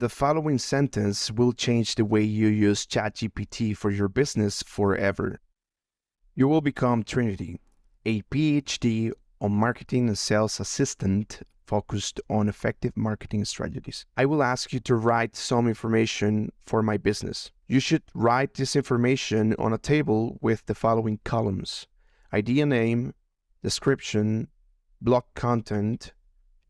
The following sentence will change the way you use ChatGPT for your business forever. You will become Trinity, a PhD on marketing and sales assistant focused on effective marketing strategies. I will ask you to write some information for my business. You should write this information on a table with the following columns: idea name, description, blog content,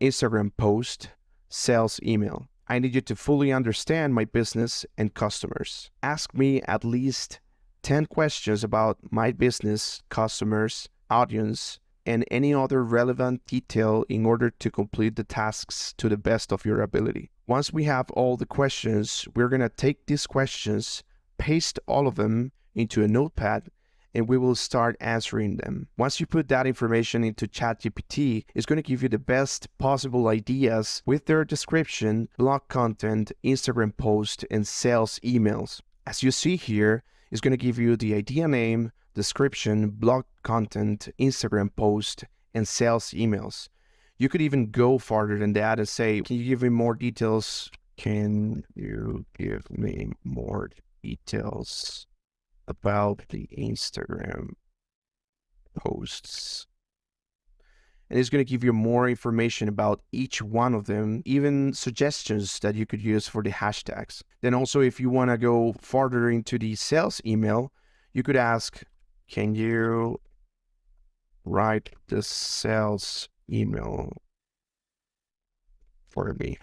Instagram post, sales email. I need you to fully understand my business and customers. Ask me at least 10 questions about my business, customers, audience, and any other relevant detail in order to complete the tasks to the best of your ability. Once we have all the questions, we're going to take these questions, paste all of them into a notepad, and we will start answering them. Once you put that information into ChatGPT, it's going to give you the best possible ideas with their description, blog content, Instagram post, and sales emails. As you see here, it's going to give you the idea name, description, blog content, Instagram post, and sales emails. You could even go farther than that and say, can you give me more details? Can you give me more details about the Instagram posts? And it's going to give you more information about each one of them, even suggestions that you could use for the hashtags. Then also, if you want to go farther into the sales email, you could ask, can you write the sales email for me?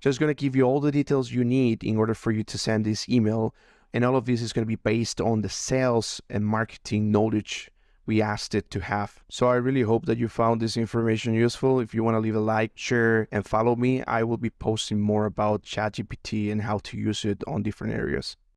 So it's going to give you all the details you need in order for you to send this email. And all of this is going to be based on the sales and marketing knowledge we asked it to have. So I really hope that you found this information useful. If you want to leave a like, share, and follow me, I will be posting more about ChatGPT and how to use it on different areas.